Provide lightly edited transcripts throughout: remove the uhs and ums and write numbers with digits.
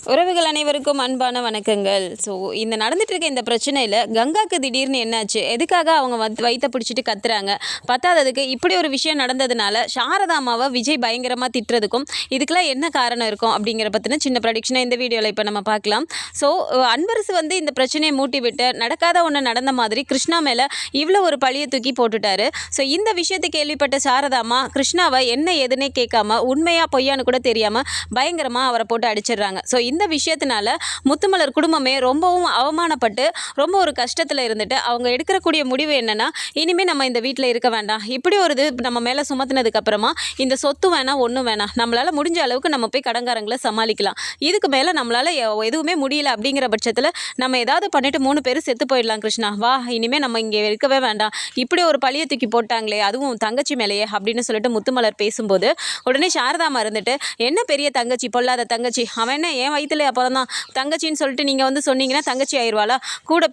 உறவுகள் அனைவருக்கும் அன்பான வணக்கங்கள். ஸோ இந்த நடந்துட்டு இருக்க இந்த பிரச்சனையில் கங்காக்கு திடீர்னு என்னாச்சு, எதுக்காக அவங்க வயிற்ற பிடிச்சிட்டு கத்துறாங்க, பத்தாததுக்கு இப்படி ஒரு விஷயம் நடந்ததுனால சாரதா அம்மாவை விஜய் பயங்கரமாக திட்டுறதுக்கும் இதுக்கெல்லாம் என்ன காரணம் இருக்கும் அப்படிங்கிற பற்றின சின்ன ப்ரடிக்ஷனை இந்த வீடியோவில் இப்போ நம்ம பார்க்கலாம். ஸோ அன்பரசு இந்த பிரச்சனையை மூட்டி விட்டு நடக்காத ஒன்று நடந்த மாதிரி கிருஷ்ணா மேலே இவ்வளோ ஒரு பழியை தூக்கி போட்டுட்டாரு. ஸோ இந்த விஷயத்தை கேள்விப்பட்ட சாரதா அம்மா கிருஷ்ணாவை என்ன எதுனே கேட்காம உண்மையா பொய்யான்னு கூட தெரியாமல் பயங்கரமாக அவரை போட்டு அடிச்சிடுறாங்க. ஸோ இந்த விஷயத்தினால முத்துமலர் குடும்பமே ரொம்பவும் அவமானப்பட்டு ரொம்ப ஒரு கஷ்டத்தில் இருந்துட்டு அவங்க எடுக்கக்கூடிய முடிவு என்னன்னா, இனிமேல் நம்ம இந்த வீட்டில் இருக்க வேண்டாம், இப்படி ஒரு இது நம்ம மேலே சுமத்தினதுக்கு அப்புறமா இந்த சொத்து வேணாம், ஒன்றும் வேணாம், நம்மளால் முடிஞ்ச அளவுக்கு நம்ம போய் கடன்காரங்களை சமாளிக்கலாம், இதுக்கு மேலே நம்மளால் எதுவுமே முடியல அப்படிங்கிற பட்சத்தில் நம்ம ஏதாவது பண்ணிட்டு 3 பேர் செத்து போயிடலாம், கிருஷ்ணா வா, இனிமேல் நம்ம இங்கே இருக்கவே வேண்டாம், இப்படி ஒரு பழியை தூக்கி போட்டாங்களே அதுவும் தங்கச்சி மேலேயே அப்படின்னு சொல்லிட்டு முத்துமலர் பேசும்போது உடனே சாரதாமா இருந்துட்டு, என்ன பெரிய தங்கச்சி, பொல்லாத தங்கச்சி, அவன் என்ன என் வயிற்றுல அப்புறம் தான் தங்கச்சின்னு சொல்லிட்டு நீங்கள் சொன்னீங்கன்னா தங்கச்சி ஆயிடுவாளா, கூட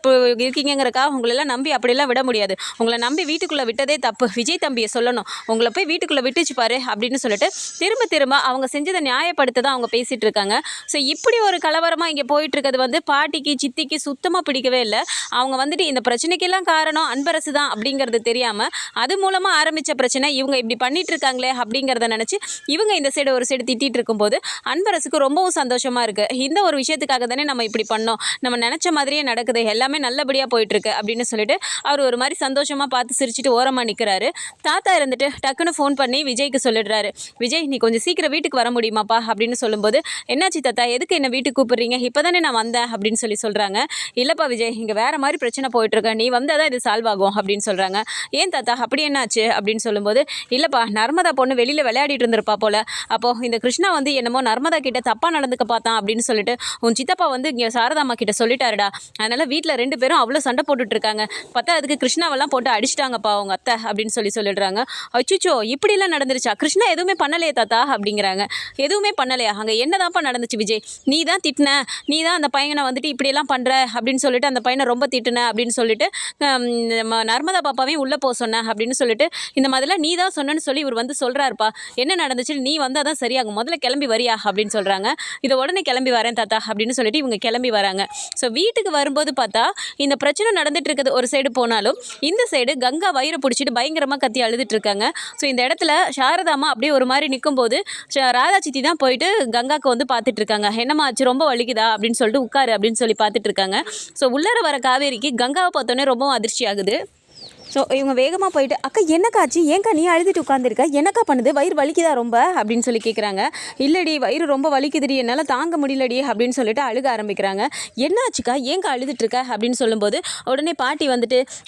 இருக்கீங்கிறக்கா உங்களெல்லாம் நம்பி அப்படியெல்லாம் விட முடியாது, உங்களை நம்பி வீட்டுக்குள்ளே விட்டதே தப்பு, விஜய் தம்பியை சொல்லணும், உங்களை போய் வீட்டுக்குள்ளே விட்டுச்சு பாரு அப்படின்னு சொல்லிட்டு திரும்ப அவங்க செஞ்சதை நியாயப்படுத்த தான் அவங்க பேசிகிட்டு இருக்காங்க. ஸோ இப்படி ஒரு கலவரமாக இங்கே போயிட்டு இருக்கிறது பாட்டிக்கு சித்திக்கு சுத்தமாக பிடிக்கவே இல்லை. அவங்க இந்த பிரச்சனைக்கெல்லாம் காரணம் அன்பரசு தான் அப்படிங்கிறது தெரியாமல் அது மூலமாக ஆரம்பித்த பிரச்சனை இவங்க இப்படி பண்ணிட்டு இருக்காங்களே அப்படிங்கிறத நினச்சி இவங்க இந்த சைடு ஒரு சைடு திட்டிகிட்டு இருக்கும்போது அன்பரசுக்கு ரொம்பவும் சந்தோஷமாக இருக்குது. இந்த ஒரு விஷயத்துக்காக தானே நம்ம இப்படி பண்ணோம், நம்ம நினச்ச மாதிரியே நடக்குது, எல்லாமே நல்லபடியாக போயிட்டுருக்கு அப்படின்னு சொல்லிட்டு அவர் ஒரு மாதிரி சந்தோஷமாக பார்த்து சிரிச்சுட்டு ஓரமாக நிற்கிறாரு. தாத்தா இருந்துட்டு டக்குன்னு ஃபோன் பண்ணி விஜய்க்கு சொல்லிடுறாரு, விஜய் நீ கொஞ்சம் சீக்கிரம் வீட்டுக்கு வர முடியுமாப்பா அப்படின்னு சொல்லும்போது, என்னாச்சு தாத்தா, எதுக்கு என்ன வீட்டுக்கு கூப்பிட்றீங்க, இப்போ தானே நான் வந்தேன் அப்படின்னு சொல்கிறாங்க. இல்லைப்பா விஜய், இங்கே வேறு மாதிரி பிரச்சனை போயிட்டுருக்கேன், நீ வந்தால் தான் இது சால்வ் ஆகும் அப்படின்னு சொல்கிறாங்க. ஏன் தாத்தா அப்படி என்னாச்சு அப்படின்னு சொல்லும்போது, இல்லைப்பா நர்மதா பொண்ணு வெளியில் விளையாடிட்டு இருந்திருப்பா போல், அப்போது இந்த கிருஷ்ணா என்னமோ நர்மதா கிட்ட தப்பாக நடந்துக்க பார்த்தான் அப்படின்னு சொல்லிட்டு உன் சித்தப்பா இங்கே சாரதாம்மா கிட்ட சொல்லிட்டாருடா, அதனால் வீட்டில் 2 பேரும் அவ்வளோ சண்டை போட்டுட்ருக்காங்க, பார்த்தா அதுக்கு கிருஷ்ணாவெல்லாம் போட்டு அடிச்சிட்டாங்கப்பா அவங்க அத்தை அப்படின்னு சொல்லிடுறாங்க. அச்சுச்சோ இப்படிலாம் நடந்துருச்சா, கிருஷ்ணா எதுவுமே பண்ணலையே தாத்தா அப்படிங்கிறாங்க. எதுவுமே பண்ணலையா, அங்கே என்னதான்ப்பா நடந்துச்சு விஜய், நீ தான் திட்டின, நீ தான் அந்த பையனை இப்படியெல்லாம் பண்ணுற அப்படின்னு சொல்லிட்டு அந்த பையனை ரொம்ப திட்டின அப்படின்னு சொல்லிட்டு நர்மதா பாப்பாவையும் உள்ளே போக சொன்ன அப்படின்னு சொல்லிட்டு இந்த மாதிரிலாம் நீ தான் சொன்னேன்னு சொல்லி இவர் சொல்கிறாருப்பா, என்ன நடந்துச்சு நீ வந்தால் தான் சரியாகும், முதல்ல கிளம்பி வரியா அப்படின்னு சொல்கிறாங்க. இதை உடனே கிளம்பி வரேன் தாத்தா அப்படின்னு சொல்லிட்டு இவங்க கிளம்பி வராங்க. ஸோ வீட்டுக்கு வரும்போது பார்த்தா இந்த பிரச்சனை நடந்துட்டு இருக்கிறது ஒரு சைடு போனாலும் இந்த சைடு கங்கா வயிறு பிடிச்சிட்டு பயங்கரமாக கத்தி அழுதுட்டு இருக்காங்க. ஸோ இந்த இடத்துல சாரதாமா அப்படியே ஒரு மாதிரி நிற்கும்போது ராதா சித்தி தான் போயிட்டு கங்காவுக்கு பார்த்துட்டு இருக்காங்க. என்னம்மா ஆச்சு, ரொம்ப வலிக்குதா அப்படின்னு சொல்லிட்டு உட்காரு அப்படின்னு சொல்லி பார்த்துட்டு இருக்காங்க. ஸோ உள்ளர வர காவேரிக்கு கங்காவை பார்த்தோன்னே ரொம்பவும் அதிர்ச்சி ஆகுது. ஸோ இவங்க வேகமாக போயிட்டு, அக்கா என்னக்காச்சு, ஏங்க்கா நீ அழுதுட்டு உட்காந்துருக்க, என்னக்கா பண்ணுது, வயிறு வலிக்குதா ரொம்ப அப்படின்னு சொல்லி கேட்குறாங்க. இல்லடி வயிறு ரொம்ப வலிக்குதுடி, என்னால் தாங்க முடியலடி அப்படின்னு சொல்லிட்டு அழுக ஆரம்பிக்கிறாங்க. என்னாச்சுக்கா, ஏங்க்கா அழுதுட்டுருக்க அப்படின்னு சொல்லும்போது உடனே பாட்டி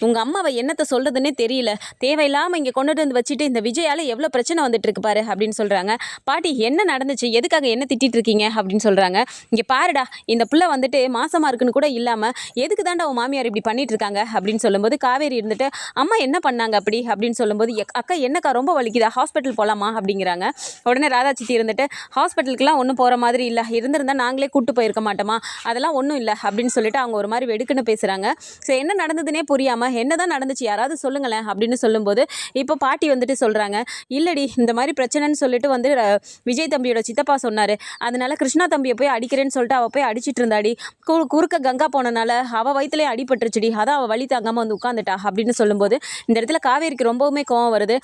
உங்கள் அம்மாவை என்னத்தை சொல்கிறதுனே தெரியல, தேவையில்லாமல் இங்கே கொண்டுட்டு வச்சுட்டு இந்த விஜயால் எவ்வளோ பிரச்சனை வந்துட்டுருக்கு பாரு அப்படின்னு சொல்கிறாங்க. பாட்டி என்ன நடந்துச்சு, எதுக்காக என்ன திட்டிகிட்டு இருக்கீங்க அப்படின்னு சொல்கிறாங்க. இங்கே பாருடா, இந்த பிள்ளை மாசமாக இருக்குன்னு கூட இல்லாமல் எதுக்கு தாண்டா உன் மாமியார் இப்படி பண்ணிட்டு இருக்காங்க அப்படின்னு சொல்லும்போது காவேரி இருந்துட்டு, அம்மா என்ன பண்ணாங்க அப்படின்னு சொல்லும்போது, அக்கா என்னக்கா ரொம்ப வலிக்குதா, ஹாஸ்பிட்டல் போகலாமா அப்படிங்கிறாங்க. உடனே ராதா சித்தி இருந்துட்டு, ஹாஸ்பிட்டலுக்குலாம் ஒன்றும் போகிற மாதிரி இல்லை, இருந்திருந்தால் நாங்களே கூப்பிட்டு போயிருக்க மாட்டோமா, அதெல்லாம் ஒன்றும் இல்லை அப்படின்னு சொல்லிட்டு அவங்க ஒரு மாதிரி வெடுக்குன்னு பேசுகிறாங்க. ஸோ என்ன நடந்ததுன்னே புரியாமல் என்ன தான் நடந்துச்சு யாராவது சொல்லுங்களேன் அப்படின்னு சொல்லும்போது இப்போ பாட்டி சொல்கிறாங்க, இல்லடி இந்த மாதிரி பிரச்சனைன்னு சொல்லிட்டு விஜய் தம்பியோட சித்தப்பா சொன்னார், அதனால கிருஷ்ணா தம்பியை போய் அடிக்கிறேன்னு சொல்லிட்டு அவள் போய் அடிச்சிட்டு இருந்தாடி, குறுக்க கங்கா போனனால அவள் வயிற்றுலேயே அடிபட்டுருச்சுடி, அதான் அவள் வலி தாங்காமல் உட்காந்துட்டா அப்படின்னு சொல்லும்போது இந்த இடத்துல காவேரிக்கு ரொம்பவுமே கோவம் வருது.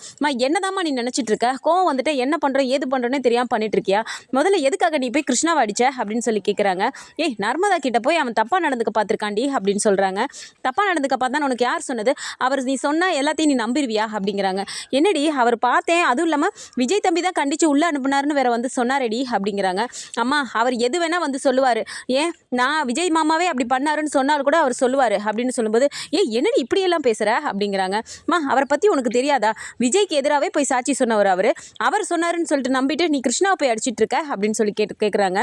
என்னதாம்மா நீ நினச்சிட்டு இருக்க, கோவம் என்ன பண்ணுறோம் ஏது பண்ணுறோன்னே தெரியாமல் பண்ணிட்டு இருக்கியா, முதல்ல எதுக்காக நீ போய் கிருஷ்ணாவை அடிச்ச அப்படின்னு சொல்லி கேட்குறாங்க. ஏய் நர்மதா கிட்ட போய் அவன் தப்பாக நடந்துக்க பார்த்துருக்காண்டி அப்படின்னு சொல்கிறாங்க. தப்பாக நடந்துக்க பார்த்தான்னு உனக்கு யார் சொன்னது, அவர் நீ சொன்னால் எல்லாத்தையும் நீ நம்பிடுவியா அப்படிங்கிறாங்க. என்னடி அவர் பார்த்தேன், அதுவும் இல்லாமல் விஜய் தம்பி தான் கண்டித்து உள்ளே அனுப்புனாருன்னு வேற சொன்னாரடி அப்படிங்கிறாங்க. அம்மா அவர் எது வேணால் சொல்லுவார், ஏன் நான் விஜய் மாமாவே அப்படி பண்ணாருன்னு சொன்னாலும் கூட அவர் சொல்லுவார் அப்படின்னு சொல்லும்போது, என்னடி இப்படியெல்லாம் பேசுகிற அப்படிங்கிறாங்க. அவரை பற்றி உனக்கு தெரியாதா, விஜய்க்கு எதிராகவே போய் சாட்சி சொன்னவர் அவர் சொன்னாருன்னு சொல்லிட்டு நம்பிட்டு நீ கிருஷ்ணாவை போய் அடிச்சிட்டு இருக்க அப்படின்னு சொல்லி கேட்குறாங்க.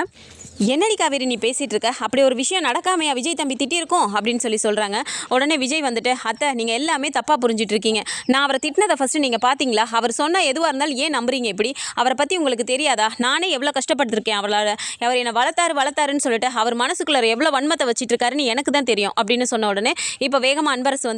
என்னடி காவேரி நீ பேசிகிட்டு இருக்க, அப்படி ஒரு விஷயம் நடக்காமையா விஜய் தம்பி திட்டியிருக்கோம் அப்படின்னு சொல்கிறாங்க. உடனே விஜய் அத்தை நீங்கள் எல்லாமே தப்பாக புரிஞ்சிட்டு இருக்கீங்க, நான் அவரை திட்டினதை ஃபஸ்ட்டு நீங்கள் பார்த்தீங்களா, அவர் சொன்னால் எதுவாக இருந்தாலும் ஏன் நம்புறீங்க, இப்படி அவரை பற்றி உங்களுக்கு தெரியாதா, நானே எவ்வளோ கஷ்டப்பட்டுருக்கேன் அவளால், அவர் என்னை வளர்த்தாருன்னு சொல்லிட்டு அவர் மனசுக்குள்ளே எவ்வளோ வன்மத்தை வச்சுட்டு இருக்காருன்னு எனக்கு தான் தெரியும் அப்படின்னு சொன்ன உடனே இப்போ வேகமாக அன்பரசு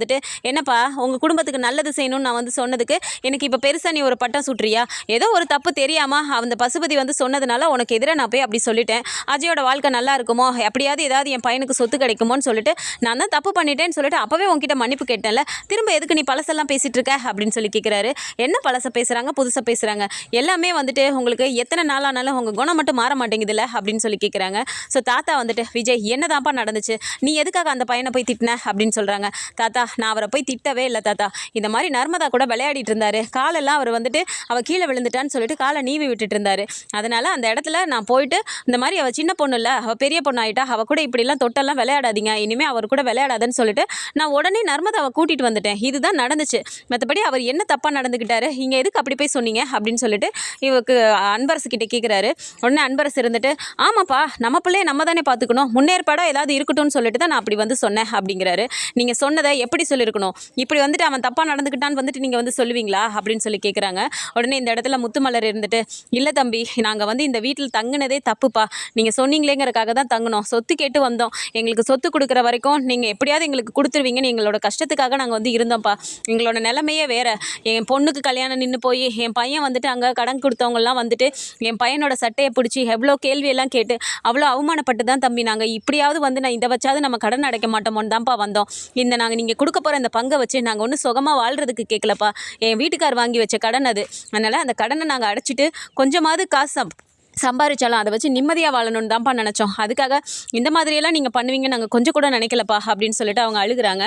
என்னப்பா உங்கள் குடும்பத்துக்கு நல்லது செய்யணும்னு நான் வந்து சொன்னதுக்கு எனக்கு இப்போ பெருசாக நீ ஒரு பட்டம் சுட்டுறியா? ஏதோ ஒரு தப்பு தெரியாமல் அந்த பசுபதி வந்து சொன்னதுனால உனக்கு எதிராக நான் போய் அப்படி சொல்லிட்டேன். அஜயோட வாழ்க்கை நல்லா இருக்குமோ, எப்படியாவது ஏதாவது என் பையனுக்கு சொத்து கிடைக்குமோன்னு சொல்லிட்டு நான் தான் தப்பு பண்ணிட்டேன்னு சொல்லிட்டு அப்போவே உங்ககிட்ட மன்னிப்பு கேட்டேன்ல, திரும்ப எதுக்கு நீ பழசெல்லாம் பேசிகிட்டு இருக்க அப்படின்னு சொல்லி கேட்குறாரு. என்ன பழசை பேசுகிறாங்க, புதுசாக பேசுகிறாங்க, எல்லாமே வந்துட்டு உங்களுக்கு எத்தனை நாளானாலும் உங்கள் குணம் மட்டும் மாற மாட்டேங்குதுல்ல அப்படின்னு சொல்லி கேட்குறாங்க. ஸோ தாத்தா வந்துட்டு, விஜய் என்னதான்ப்பா நடந்துச்சு, நீ எதுக்காக அந்த பையனை போய் திட்டின அப்படின்னு சொல்கிறாங்க. தாத்தா நான் அவரை போய் திட்டவே இல்லை தாத்தா, இந்த மாதிரி நர்மதா கூட விளையாடிட்டு இருந்தாரு, காலெல்லாம் அவர் வந்துட்டு அவள் கீழே விழுந்துட்டான்னு சொல்லிட்டு காலை நீவி விட்டுட்டு இருந்தாரு. அதனால் அந்த இடத்துல நான் போயிட்டு இந்த மாதிரி அவள் சின்ன பொண்ணு இல்லை, அவள் பெரிய பொண்ணு ஆகிட்டா, அவள் கூட இப்படிலாம் தொட்டெல்லாம் விளையாடாதீங்க, இனிமேல் அவர் கூட விளையாடாதுன்னு சொல்லிட்டு நான் உடனே நர்மதாவை கூட்டிகிட்டு வந்துட்டேன். இதுதான் நடந்துச்சு. மற்றபடி அவர் என்ன தப்பாக நடந்துக்கிட்டாரு, இங்கே எதுக்கு அப்படி போய் சொன்னீங்க அப்படின்னு சொல்லிட்டு இவருக்கு அன்பரசு கிட்டே கேட்குறாரு. உடனே அன்பரசு இருந்துட்டு, ஆமாப்பா நம்ம பிள்ளைய நம்ம தானே பார்த்துக்கணும், முன்னேற்பாடாக ஏதாவது இருக்கட்டும்னு சொல்லிட்டு தான் நான் அப்படி வந்து சொன்னேன் அப்படிங்கிறாரு. நீங்கள் சொன்னதை எப்படி சொல்லியிருக்கணும், இப்படி வந்துட்டு அவன் தப்பாக நடந்துக்கிட்டான்னு வந்துட்டு நீங்கள் வந்து சொல்லுவீங்களா அப்படின்னு சொல்லி கேட்குறாங்க. உடனே இந்த இடத்துல முத்துமலர் இருந்துட்டு, இல்லை தம்பி நாங்கள் வந்து இந்த வீட்டில் தங்குனதே தப்புப்பா, நீங்கள் சொன்னீங்களேங்கிறக்காக தான் தங்கினோம், சொத்து கேட்டு வந்தோம், எங்களுக்கு சொத்து கொடுக்குற வரைக்கும் நீங்கள் எப்படியாவது எங்களுக்கு கொடுத்துருவீங்கன்னு எங்களோட கஷ்டத்துக்காக நாங்கள் வந்து இருந்தோம்ப்பா, எங்களோட நிலைமையே வேறு, என் பொண்ணுக்கு கல்யாணம் நின்று போய் என் பையன் வந்துட்டு அங்கே கடன் கொடுத்தவங்கலாம் வந்துட்டு என் பையனோட சட்டையை பிடிச்சி எவ்வளோ கேள்வியெல்லாம் கேட்டு அவ்வளோ அவமானப்பட்டு தான் தம்பி நாங்கள் இப்படியாவது வந்து நான் இதை வச்சாவது நம்ம கடன் அடைக்க மாட்டோமோன்னு தான்ப்பா வந்தோம். இந்த நாங்கள் நீங்கள் கொடுக்க போகிற இந்த பங்கை வச்சு நாங்கள் ஒன்றும் சுகமாக வாழ்கிறதுக்கு கேட்கலப்பா, என் வீட்டுக்கார் வாங்கி வச்ச கடன் அது, அதனால் அந்த கடனை நாங்கள் அடைச்சிட்டு கொஞ்சமாவது காசு சம்பாரிச்சாலும் அதை வச்சு நிம்மதியாக வாழணும்னு தான்ப்பா நினச்சோம், அதுக்காக இந்த மாதிரியெல்லாம் நீங்கள் பண்ணுவீங்க நாங்கள் கொஞ்சம் கூட நினைக்கலப்பா அப்படின்னு சொல்லிட்டு அவங்க அழுகுறாங்க.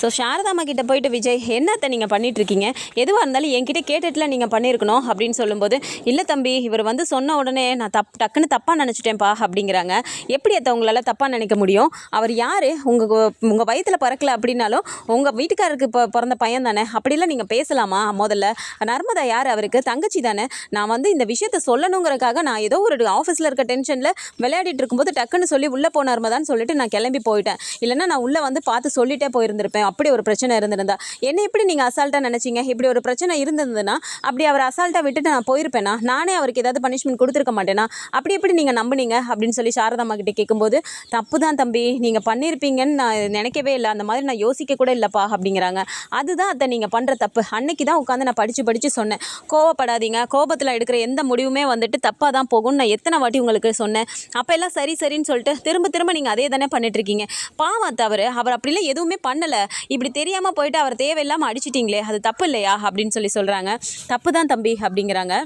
ஸோ சாரதாம்மா கிட்டே போயிட்டு, விஜய் என்னத்தை நீங்கள் பண்ணிகிட்ருக்கீங்க, எதுவாக இருந்தாலும் என்கிட்ட கேட்டுட்டுல நீங்கள் பண்ணியிருக்கணும் அப்படின்னு சொல்லும்போது, இல்லை தம்பி இவர் வந்து சொன்ன உடனே நான் டக்குன்னு தப்பாக நினச்சிட்டேன்ப்பா அப்படிங்கிறாங்க. எப்படி அதை உங்களால் தப்பாக நினைக்க முடியும், அவர் யார், உங்கள் வயிற்றில் பிறக்கல அப்படின்னாலும் உங்கள் வீட்டுக்காரருக்கு பிறந்த பையன் தானே, அப்படிலாம் நீங்கள் பேசலாமா? முதல்ல நர்மதா யார், அவருக்கு தங்கச்சி தானே. நான் வந்து இந்த விஷயத்தை சொல்லணுங்கிறக்காக நான் ஏதோ ஒரு ஆஃபீஸில் இருக்க டென்ஷனில் விளையாடிட்டு இருக்கும்போது டக்குன்னு சொல்லி உள்ளே போன நர்மதான்னு சொல்லிட்டு நான் கிளம்பி போயிட்டேன், இல்லைன்னா நான் உள்ளே வந்து பார்த்து சொல்லிட்டே போயிருந்திருப்பேன். அப்படி ஒரு பிரச்சனை இருந்திருந்தா என்ன எப்படி நீங்கள் அசால்ட்டாக நினச்சிங்க? இப்படி ஒரு பிரச்சனை இருந்திருந்ததுன்னா அப்படி அவர் அசால்ட்டாக விட்டுட்டு நான் போயிருப்பேனா? நானே அவருக்கு ஏதாவது பனிஷ்மெண்ட் கொடுத்துருக்க மாட்டேனா? அப்படி எப்படி நீங்கள் நம்புனீங்க அப்படின்னு சொல்லி சாரதாம்மா கிட்டே கேட்கும்போது, தப்பு தான் தம்பி, நீங்கள் பண்ணியிருப்பீங்கன்னு நான் நினைக்கவே இல்லை, அந்த மாதிரி நான் யோசிக்க கூட இல்லைப்பா அப்படிங்கிறாங்க. அதுதான் அதை நீங்கள் பண்ணுற தப்பு. அன்னைக்கு தான் உட்காந்து நான் படித்து சொன்னேன், கோவப்படாதீங்க, கோபத்தில் எடுக்கிற எந்த முடிவுமே வந்துட்டு தப்பாக தான் போகும்னு நான் எத்தனை வாட்டி உங்களுக்கு சொன்னேன். அப்போ எல்லாம் சரி சரின்னு சொல்லிட்டு திரும்ப நீங்கள் அதே தானே பண்ணிட்டுருக்கீங்க. பாவம் தவிர அவர் அப்படிலாம் எதுவுமே பண்ணலை, இப்படி தெரியாமல் போயிட்டு அவர் தேவையில்லாமல் அடிச்சிட்டிங்களே, அது தப்பு இல்லையா அப்படின்னு சொல்லி சொல்கிறாங்க. தப்பு தான் தம்பி அப்படிங்கிறாங்க.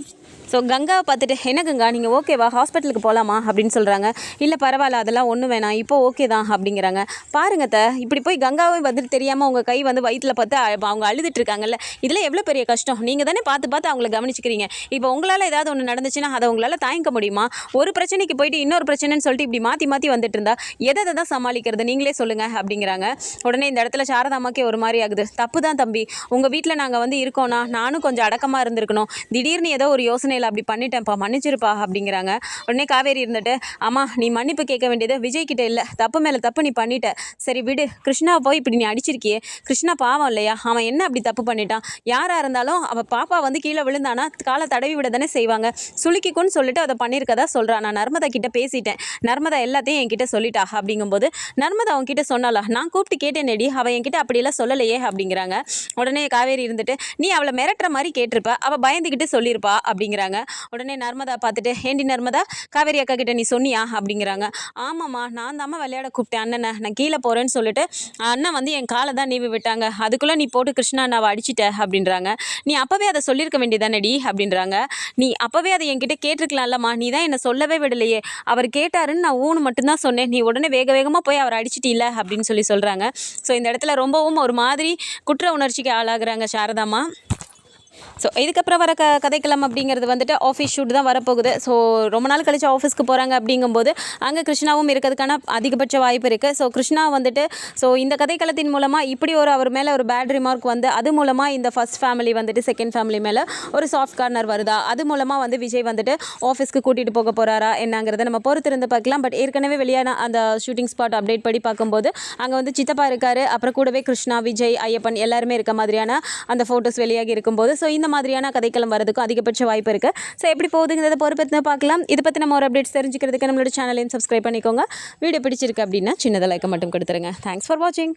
ஸோ கங்காவை பார்த்துட்டு, என்ன கங்கா நீங்கள் ஓகேவா, ஹாஸ்பிட்டலுக்கு போகலாமா அப்படின்னு சொல்கிறாங்க. இல்லை பரவாயில்ல அதெல்லாம் ஒன்றும் வேணாம், இப்போ ஓகே தான் அப்படிங்கிறாங்க. பாருங்க இப்படி போய் கங்காவை வந்துட்டு தெரியாமல் உங்கள் கை வந்து வயிற்றில் பார்த்து அவங்க அழுதுட்டு இருக்காங்கல்ல, இதில் எவ்வளோ பெரிய கஷ்டம், நீங்கள் தானே பார்த்து அவங்கள கவனிச்சிக்கிறீங்க. இப்போ உங்களால் ஏதாவது ஒன்று நடந்துச்சுன்னா அதை உங்களால் தாங்கிக்க முடியுமா? ஒரு பிரச்சனைக்கு போயிட்டு இன்னொரு பிரச்சனைன்னு சொல்லிட்டு இப்படி மாற்றி வந்துட்டு இருந்தா எதை தான் சமாளிக்கிறது, நீங்களே சொல்லுங்கள் அப்படிங்கிறாங்க. உடனே இந்த இடத்துல சாரதாம்மாக்கே ஒரு மாதிரி ஆகுது. தப்பு தான் தம்பி, உங்கள் வீட்டில் நாங்கள் வந்து இருக்கோன்னா நானும் கொஞ்சம் அடக்கமாக இருந்திருக்கணும், திடீர்னு ஏதோ ஒரு யோசனையில் அப்படி பண்ணிட்டேன்ப்பா, மன்னிச்சிருப்பா அப்படிங்கிறாங்க. உடனே காவேரி இருந்துட்டு, அம்மா நீ மன்னிப்பு கேட்க வேண்டியது விஜய் கிட்ட இல்லை, தப்பு மேலே தப்பு நீ பண்ணிட்ட, சரி விடு, கிருஷ்ணா போய் இப்படி நீ அடிச்சிருக்கியே, கிருஷ்ணா பாவம் இல்லையா, அவன் என்ன அப்படி தப்பு பண்ணிட்டான், யாராக இருந்தாலும் அவள் பாப்பா வந்து கீழே விழுந்தானா காலை தடவி விட தானே செய்வாங்க, சுளுக்கிக்குன்னு சொல்லிட்டு அதை பண்ணியிருக்கதா சொல்கிறான். நான் நர்மதா கிட்ட பேசிட்டேன், நர்மதா எல்லாத்தையும் என்கிட்ட சொல்லிட்டா அப்படிங்கும்போது, நர்மதா அவன்கிட்ட சொன்னாலா, நான் கூப்பிட்டு கேட்டேனேடி, அவள் என்கிட்ட அப்படியெல்லாம் சொல்லலையே அப்படிங்கிறாங்க. உடனே காவேரி இருந்துட்டு, நீ அவளை மிரட்டுற மாதிரி கேட்டிருப்ப, அவள் பயந்துக்கிட்டு சொல்லியிருப்பா அப்படிங்கிறாங்க. உடனே நர்மதா பார்த்துட்டு, ஏண்டி நர்மதா காவேரி அக்கா கிட்ட நீ சொன்னியா அப்படிங்கிறாங்க. ஆமாம்மா நான் தாம்மா விளையாட கூப்பிட்டேன் அண்ணனை, நான் கீழே போகிறேன்னு சொல்லிட்டு அண்ணன் வந்து என் காலை தான் நீவி விட்டாங்க, அதுக்குள்ளே நீ போட்டு கிருஷ்ணா அண்ணாவை அடிச்சிட்ட அப்படின்றாங்க. நீ அப்போவே அதை சொல்லியிருக்க வேண்டியதானடி அப்படின்றாங்க. நீ அப்போவே அதை என்கிட்ட கேட்டிருக்கலாம்லம்மா, நீ தான் என்னை சொல்லவே விடலையே, அவர் கேட்டாருன்னு நான் ஊன்னு மட்டும்தான் சொன்னேன், நீ உடனே வேகமாக போய் அவர் அடிச்சிட்டில்ல அப்படின்னு சொல்லி சொல்கிறாங்க. ஸோ இந்த இடத்துல ரொம்பவும் ஒரு மாதிரி குற்ற உணர்ச்சிக்கு ஆளாகிறாங்க சாரதாம்மா. ஸோ இதுக்கப்புறம் வர கதைக்களம் அப்படிங்கிறது வந்துட்டு ஆஃபீஸ் ஷூட் தான் வரப்போகுது. ஸோ ரொம்ப நாள் கழிச்சு ஆஃபீஸ்க்கு போகிறாங்க அப்படிங்கும்போது அங்கே கிருஷ்ணாவும் இருக்கிறதுக்கான அதிகபட்ச வாய்ப்பு இருக்குது. ஸோ கிருஷ்ணா வந்துட்டு இந்த கதைக்களத்தின் மூலமாக இப்படி அவர் மேலே ஒரு பேட் ரிமார்க் வந்து அது மூலமாக இந்த ஃபர்ஸ்ட் ஃபேமிலி வந்துட்டு செகண்ட் ஃபேமிலி மேலே ஒரு சாஃப்ட் கார்னர் வருதா, அது மூலமாக வந்து விஜய் வந்துட்டு ஆஃபீஸ்க்கு கூட்டிகிட்டு போக போகிறாரா என்னங்கிறத நம்ம பொறுத்திருந்து பார்க்கலாம். பட் ஏற்கனவே வெளியான அந்த ஷூட்டிங் ஸ்பாட் அப்டேட் படி பார்க்கும்போது அங்கே வந்து சித்தப்பா இருக்கார், அப்புறம் கூடவே கிருஷ்ணா, விஜய், ஐயப்பன் எல்லாருமே இருக்க மாதிரியான அந்த ஃபோட்டோஸ் வெளியாகி இருக்கும்போது ஸோ இந்த மாதிரியான கதைக்களம் வரதுக்கும் அதிகபட்ச வாய்ப்பு இருக்குது. ஸோ எப்படி போகுதுங்கிறத பொறுப்பெடுத்து பார்க்கலாம். இதை பற்றி நம்ம ஒரு அப்டேட்ஸ் தெரிஞ்சுக்கிறதுக்கு நம்மளோட சேனலையும் சப்ஸ்கிரைப் பண்ணிக்கோங்க. வீடியோ பிடிச்சிருக்கு அப்படின்னா சின்னதாக லைக் மட்டும் கொடுத்துருங்க. தேங்க்ஸ் ஃபார் வாட்சிங்.